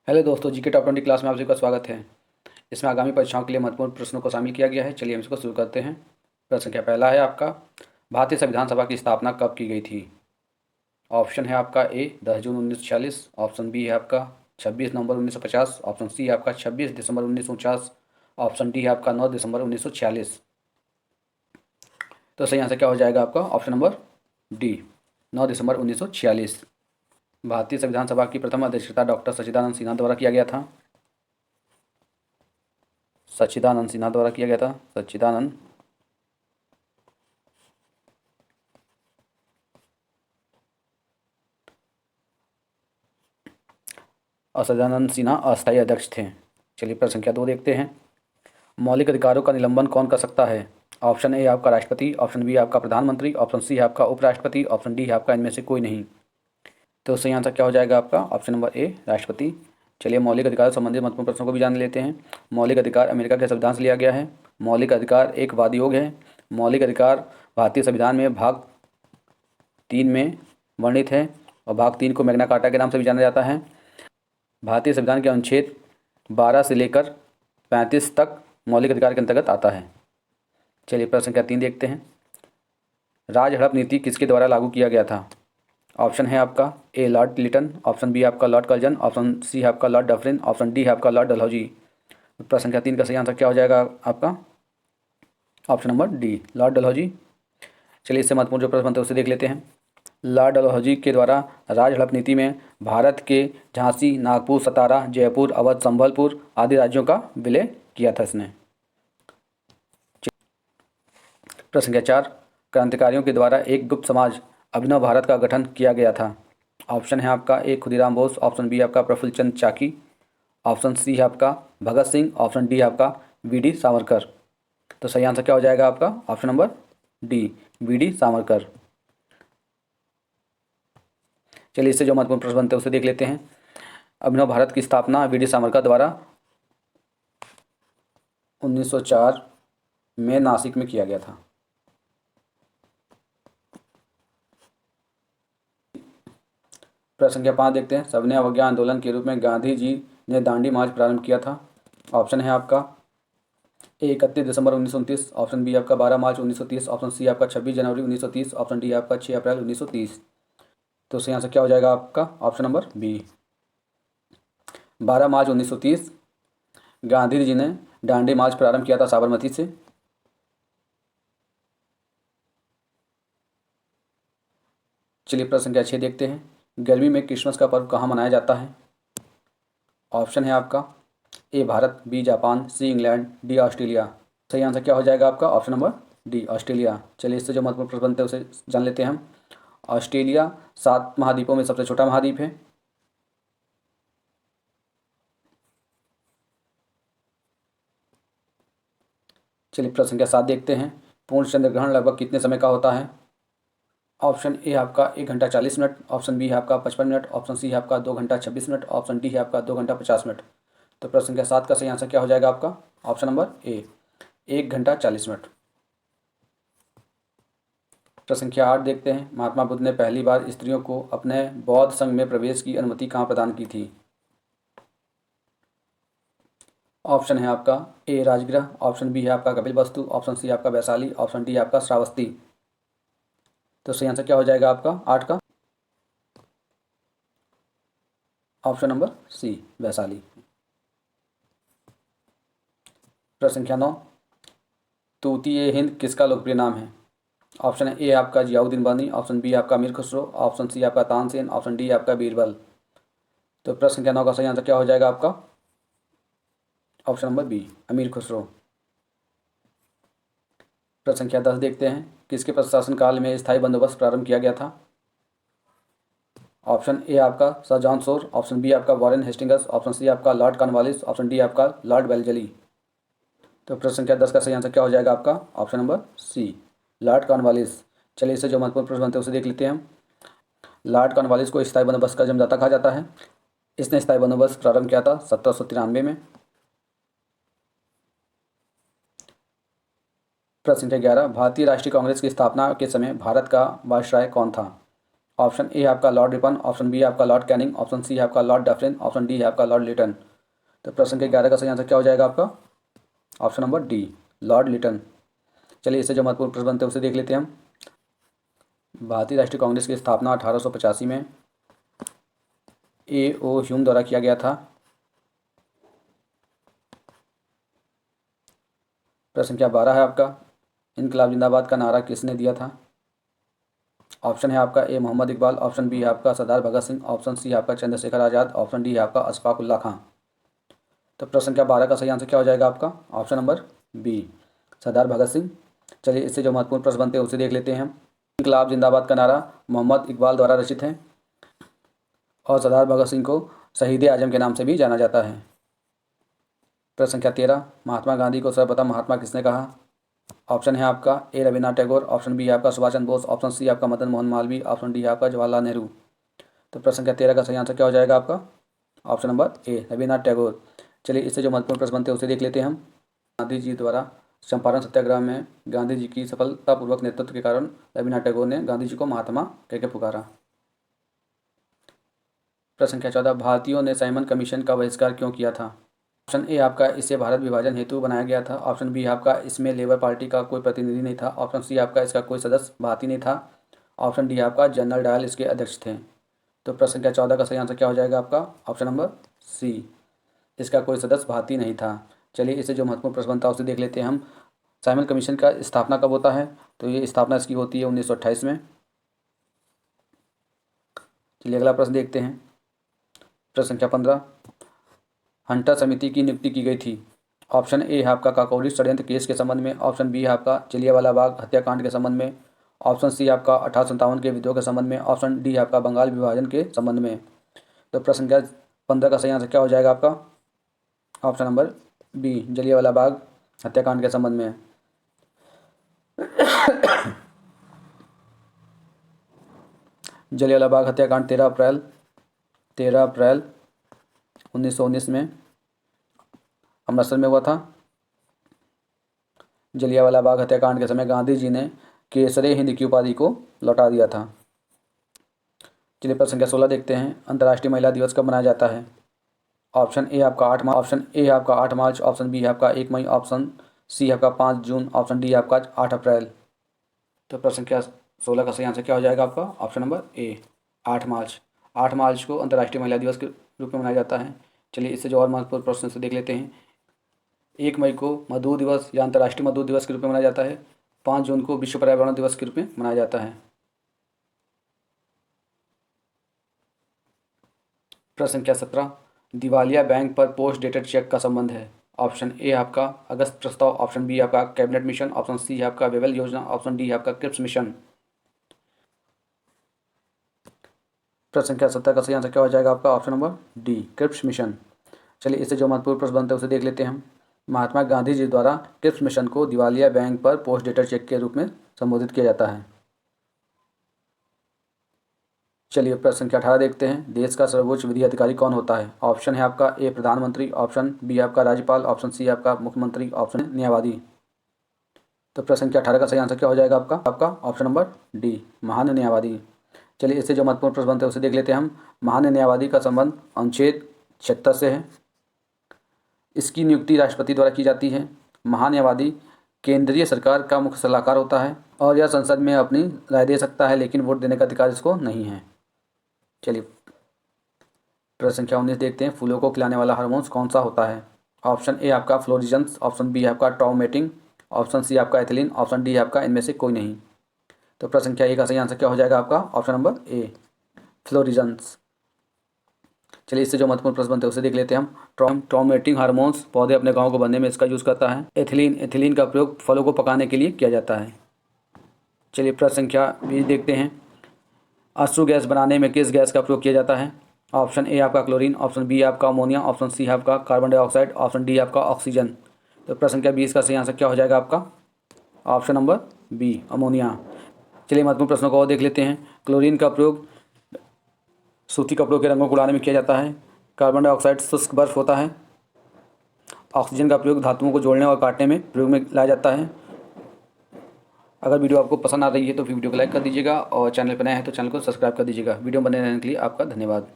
Hello दोस्तों, GK top 20 class में आप सभी का स्वागत है। इसमें आगामी परीक्षाओं के लिए महत्वपूर्ण प्रश्नों को शामिल किया गया है। चलिए हम इसको शुरू करते हैं। प्रश्न संख्या पहला है आपका, भारतीय संविधान सभा की स्थापना कब की गई थी? ऑप्शन है आपका ए 10 जून 1946, ऑप्शन बी है आपका 26 नवंबर 1950, ऑप्शन सी है आपका 26 दिसंबर 1949, ऑप्शन डी है आपका 9 दिसंबर 1946। तो सही आंसर क्या हो जाएगा आपका? ऑप्शन नंबर डी, 9 दिसंबर 1946। भारतीय संविधान सभा की प्रथम अध्यक्षता डॉक्टर सच्चिदानंद सिन्हा द्वारा किया गया था। सच्चिदानंद सिन्हा द्वारा किया गया था। सच्चिदानंद और सच्चिदानंद सिन्हा अस्थायी अध्यक्ष थे। चलिए प्रश्न संख्या 2 देखते हैं। मौलिक अधिकारों का निलंबन कौन कर सकता है? ऑप्शन ए आपका राष्ट्रपति, ऑप्शन बी आपका प्रधानमंत्री, ऑप्शन सी है आपका उपराष्ट्रपति, ऑप्शन डी है आपका इनमें से कोई नहीं। तो सही आंसर क्या हो जाएगा आपका? ऑप्शन नंबर ए, राष्ट्रपति। चलिए मौलिक अधिकार से संबंधित महत्वपूर्ण प्रश्नों को भी जान लेते हैं। मौलिक अधिकार अमेरिका के संविधान से लिया गया है। मौलिक अधिकार एक वाद योग है। मौलिक अधिकार भारतीय संविधान में भाग 3 में वर्णित है और भाग 3 को मैग्ना कार्टा के नाम से भी जाना जाता है। भारतीय संविधान के अनुच्छेद 12 से लेकर 35 तक मौलिक अधिकार के अंतर्गत आता है। चलिए प्रश्न संख्या 3 देखते हैं। राज हड़प नीति किसके द्वारा लागू किया गया था? ऑप्शन है आपका ए लॉर्ड लिटन, ऑप्शन बी आपका लॉर्ड कर्जन, ऑप्शन सी है आपका लॉर्ड डफरिन, ऑप्शन डी है आपका लॉर्ड डलहौजी। प्रश्न संख्या 3 का सही आंसर क्या हो जाएगा आपका? Option number D, Lord Dalhousie. चलिए इससे महत्वपूर्ण जो प्रश्न बनते हैं उसे देख लेते हैं। लॉर्ड डलहौजी के द्वारा राज हड़प नीति में भारत के झांसी, नागपुर, सतारा, जयपुर, अवध, संभलपुर आदि राज्यों का विलय किया था इसने। प्रश्न संख्या 4, क्रांतिकारियों के द्वारा एक गुप्त समाज अभिनव भारत का गठन किया गया था। ऑप्शन है आपका ए खुदीराम बोस, ऑप्शन बी आपका प्रफुल्ल चंद्र चाकी, ऑप्शन सी है आपका भगत सिंह, ऑप्शन डी है आपका वी.डी. सावरकर। तो सही आंसर क्या हो जाएगा आपका? Option number D, VD. Savarkar. चलिए इससे जो महत्वपूर्ण प्रश्न बनते हैं उसे देख लेते हैं। अभिनव भारत की स्थापना वी.डी. सावरकर द्वारा 1904 में नासिक में किया गया था। प्रश्न संख्या 5 देखते हैं। सविनय अवज्ञा आंदोलन के रूप में गांधी जी ने दांडी मार्च प्रारंभ किया था। ऑप्शन है आपका ए 31 दिसंबर 1929, ऑप्शन बी आपका 12 मार्च 1930, ऑप्शन सी आपका 26 जनवरी 1930, ऑप्शन डी आपका 6 अप्रैल 1930। तो सही आंसर क्या हो जाएगा आपका? ऑप्शन नंबर बी, 12 मार्च 1930 गांधी जी ने दांडी मार्च प्रारंभ किया था साबरमती से। चलिए प्रश्न संख्या 6 देखते हैं। गर्मी में क्रिसमस का पर्व कहाँ मनाया जाता है? ऑप्शन है आपका A Bharat, B Japan, C England, D Australia. सही आंसर क्या हो जाएगा आपका? Option number D, Australia. चलिए इससे जो महत्वपूर्ण प्रश्न बनते हैं उसे जान लेते हैं हम। ऑस्ट्रेलिया 7 महाद्वीपों में सबसे छोटा महाद्वीप है। चलिए प्रश्न संख्या 7 देखते हैं। पूर्ण चंद्र ग्रहण लगभग कितने समय का होता है? ऑप्शन ए आपका 1 घंटा 40 मिनट, ऑप्शन बी है आपका 55 मिनट, ऑप्शन सी है आपका 2 घंटा 26 मिनट, ऑप्शन डी है आपका 2 घंटा 50 मिनट। तो प्रश्न संख्या 7 का सही आंसर क्या हो जाएगा आपका? ऑप्शन नंबर ए, 1 घंटा 40 मिनट। प्रश्न संख्या 8 देखते हैं। महात्मा बुद्ध ने पहली बार स्त्रियों को अपने बौद्ध संघ में प्रवेश की अनुमति कहाँ प्रदान की थी? ऑप्शन है आपका ए राजगृह, ऑप्शन बी है आपका कपिलवस्तु, ऑप्शन सी आपका वैशाली, ऑप्शन डी आपका श्रावस्ती। तो सही आंसर क्या हो जाएगा आपका 8 का? Option number C, Vaishali. प्रश्न संख्या 9, तूतीय हिंद किसका लोकप्रिय नाम है? ऑप्शन ए आपका जियाउद्दीन बानी, ऑप्शन बी आपका मीर खुसरो, ऑप्शन सी आपका तानसेन, ऑप्शन डी आपका बीरबल। तो प्रश्न संख्या 9 का सही आंसर क्या हो जाएगा आपका? ऑप्शन नंबर बी, अमीर खुसरो। प्रश्न संख्या 10 देखते हैं। किसके प्रशासन काल में स्थायी बंदोबस्त प्रारंभ किया गया था? ऑप्शन ए आपका sir John Shore, option B आपका वॉरेन हेस्टिंगस, ऑप्शन सी आपका लॉर्ड कॉर्नवालिस, ऑप्शन डी आपका लॉर्ड वेल्जली। तो प्रश्न संख्या 10 का सही आंसर क्या हो जाएगा आपका? Option number C, Lord Cornwallis. चलिए इससे जो महत्वपूर्ण प्रश्न बनते हैं उसे देख लेते हैं हम। लॉर्ड कॉर्नवालिस को स्थायी बंदोबस्त का जन्मदाता कहा जाता है। इसने स्थायी बंदोबस्त प्रारंभ किया था 1793 में। प्रश्न संख्या 11, भारतीय राष्ट्रीय कांग्रेस की स्थापना के समय भारत का वायसराय कौन था? ऑप्शन ए आपका लॉर्ड रिपन, ऑप्शन बी आपका लॉर्ड कैनिंग, ऑप्शन सी आपका लॉर्ड डफरिन, ऑप्शन डी है आपका लॉर्ड लिटन। तो प्रश्न के 11 का सही आंसर क्या हो जाएगा आपका? Option number D, Lord Lytton. चलिए इससे जो महत्वपूर्ण प्रश्न बनते हैं उसे देख लेते हैं हम। भारतीय राष्ट्रीय कांग्रेस की स्थापना 1885 में ए ओ ह्यूम द्वारा किया गया था। प्रश्न संख्या 12 है आपका, इनकलाब जिंदाबाद का नारा किसने दिया था? ऑप्शन है आपका ए मोहम्मद इकबाल, ऑप्शन बी है आपका सरदार भगत सिंह, ऑप्शन सी है आपका चंद्रशेखर आज़ाद, ऑप्शन डी है आपका अशफाक उल्लाह खां। तो प्रश्न संख्या 12 का सही आंसर क्या हो जाएगा आपका? ऑप्शन नंबर बी, सरदार भगत सिंह। चलिए इससे जो महत्वपूर्ण प्रश्न बनते हैं उसे देख लेते हैं हम। इनकलाब जिंदाबाद का नारा मोहम्मद इकबाल द्वारा रचित है और सरदार भगत सिंह को शहीद आजम के नाम से भी जाना जाता है। प्रश्न संख्या 13, महात्मा गांधी को सर्वप्रथम महात्मा किसने कहा? ऑप्शन है आपका ए रविन्द्रनाथ टैगोर, ऑप्शन बी है आपका सुभाष चंद्र बोस, ऑप्शन सी आपका मदन मोहन मालवीय, ऑप्शन डी है आपका जवाहरलाल नेहरू। तो प्रश्न संख्या 13 का सही आंसर क्या हो जाएगा आपका? Option number A, Rabindranath Tagore. चलिए इससे जो महत्वपूर्ण प्रश्न बनते हैं उसे देख लेते हैं हम। गांधी जी द्वारा चंपारण सत्याग्रह में गांधी जी की सफलतापूर्वक नेतृत्व के कारण रविन्द्रनाथ टैगोर ने गांधी जी को महात्मा कहकर पुकारा। प्रश्न संख्या 14, भारतीयों ने साइमन कमीशन का बहिष्कार क्यों किया था? ऑप्शन ए आपका इसे भारत विभाजन हेतु बनाया गया था, ऑप्शन बी आपका इसमें लेबर पार्टी का कोई प्रतिनिधि नहीं था, ऑप्शन सी आपका इसका कोई सदस्य भारतीय नहीं था, ऑप्शन डी आपका जनरल डायल इसके अध्यक्ष थे। तो प्रश्न संख्या 14 का सही आंसर क्या हो जाएगा आपका? ऑप्शन नंबर सी, इसका कोई सदस्य भारतीय नहीं था। चलिए इससे जो महत्वपूर्ण प्रश्न बनता है उसे देख लेते हैं हम। साइमन कमीशन का स्थापना कब होता है? तो ये स्थापना इसकी होती है 1928 में। चलिए अगला प्रश्न देखते हैं। प्रश्न संख्या 15, हंटर समिति की नियुक्ति की गई थी। ऑप्शन ए है आपका काकोरी षड्यंत्र केस के संबंध में, ऑप्शन बी है आपका जलियांवाला बाग हत्याकांड के संबंध में, ऑप्शन सी आपका 1857 के विद्रोह के संबंध में, ऑप्शन डी है आपका बंगाल विभाजन के संबंध में। तो प्रश्न संख्या 15 का सही आंसर क्या हो जाएगा आपका? Option number B, Jallianwala Bagh हत्याकांड के संबंध में। जलियांवाला बाग हत्याकांड 13 अप्रैल 1919 में अमृतसर में हुआ था। जलियांवाला बाग हत्याकांड के समय गांधी जी ने केसरे हिंद की उपाधि को लौटा दिया था। चलिए प्रश्न संख्या 16 देखते हैं। अंतर्राष्ट्रीय महिला दिवस कब मनाया जाता है? ऑप्शन ए आपका 8 मार्च, ऑप्शन ए आपका 8 मार्च, ऑप्शन बी है आपका 1 मई, ऑप्शन सी आपका 5 जून, ऑप्शन डी आपका 8 अप्रैल। तो प्रश्न संख्या 16 का सही आंसर क्या हो जाएगा आपका? ऑप्शन नंबर ए, 8 मार्च। 8 मार्च को अंतर्राष्ट्रीय महिला दिवस के रूप में मनाया जाता है। चलिए इससे जो और महत्वपूर्ण प्रश्न से देख लेते हैं। 1 मई को मजदूर दिवस या अंतर्राष्ट्रीय मजदूर दिवस के रूप में मनाया जाता है। 5 जून को विश्व पर्यावरण दिवस के रूप में मनाया जाता है। प्रश्न संख्या 17, दिवालिया बैंक पर पोस्ट डेटेड चेक का संबंध है। ऑप्शन ए आपका अगस्त प्रस्ताव, ऑप्शन बी आपका कैबिनेट मिशन, ऑप्शन सी है आपका वेबल योजना, ऑप्शन डी है आपका क्रिप्स मिशन। प्रश्न संख्या 17 का सही आंसर क्या हो जाएगा आपका? Option number D, Cripps mission. चलिए इससे जो महत्वपूर्ण प्रश्न बनते हैं उसे देख लेते हैं हम। महात्मा गांधी जी द्वारा क्रिप्स मिशन को दिवालिया बैंक पर पोस्ट डेटेड चेक के रूप में संबोधित किया जाता है। चलिए प्रश्न संख्या 18 देखते हैं। देश का सर्वोच्च विधि अधिकारी कौन होता है? ऑप्शन है आपका ए प्रधानमंत्री, ऑप्शन बी आपका राज्यपाल, ऑप्शन सी आपका मुख्यमंत्री, ऑप्शन न्यायवादी। तो प्रश्न संख्या 18 का सही आंसर क्या हो जाएगा आपका? ऑप्शन नंबर डी, महान न्यायवादी। चलिए इससे जो महत्वपूर्ण प्रश्न बनते हैं उसे देख लेते हैं हम। महान न्यायवादी का संबंध अनुच्छेद 76 से है। इसकी नियुक्ति राष्ट्रपति द्वारा की जाती है। महान्यायवादी केंद्रीय सरकार का मुख्य सलाहकार होता है और यह संसद में अपनी राय दे सकता है, लेकिन वोट देने का अधिकार इसको नहीं है। चलिए प्रश्न संख्या 19 देखते हैं। फूलों को खिलाने वाला हार्मोन कौन सा होता है? ऑप्शन ए आपका फ्लोरिजेंस, ऑप्शन बी आपका ट्राउमेटिंग, ऑप्शन सी आपका एथिलीन, ऑप्शन डी आपका इनमें से कोई नहीं। तो प्रश्न संख्या 1 का सही आंसर क्या हो जाएगा आपका? Option number A, फ्लोरिजेंस। चलिए इससे जो महत्वपूर्ण प्रश्न बनते हैं उसे देख लेते हैं हम। ट्राउमेटिंग हार्मोन्स पौधे अपने गाँव को बनने में इसका यूज़ करता है। एथिलीन का प्रयोग फलों को पकाने के लिए किया जाता है। चलिए प्रश्न संख्या 20 देखते हैं। अश्रु गैस बनाने में किस गैस का प्रयोग किया जाता है? ऑप्शन ए आपका क्लोरीन, ऑप्शन बी आपका अमोनिया, ऑप्शन सी आपका कार्बन डाइऑक्साइड, ऑप्शन डी आपका ऑक्सीजन। तो प्रश्न संख्या 20 का सही आंसर क्या हो जाएगा आपका? Option number B, ammonia. चलिए महत्वपूर्ण प्रश्नों को और देख लेते हैं। क्लोरीन का प्रयोग सूती कपड़ों के रंगों को उड़ाने में किया जाता है। कार्बन डाइऑक्साइड शुष्क बर्फ होता है। ऑक्सीजन का प्रयोग धातुओं को जोड़ने और काटने में प्रयोग में लाया जाता है। अगर वीडियो आपको पसंद आ रही है तो वीडियो को लाइक कर दीजिएगा और चैनल पर नया है तो चैनल को सब्सक्राइब कर दीजिएगा। वीडियो बने रहने के लिए आपका धन्यवाद।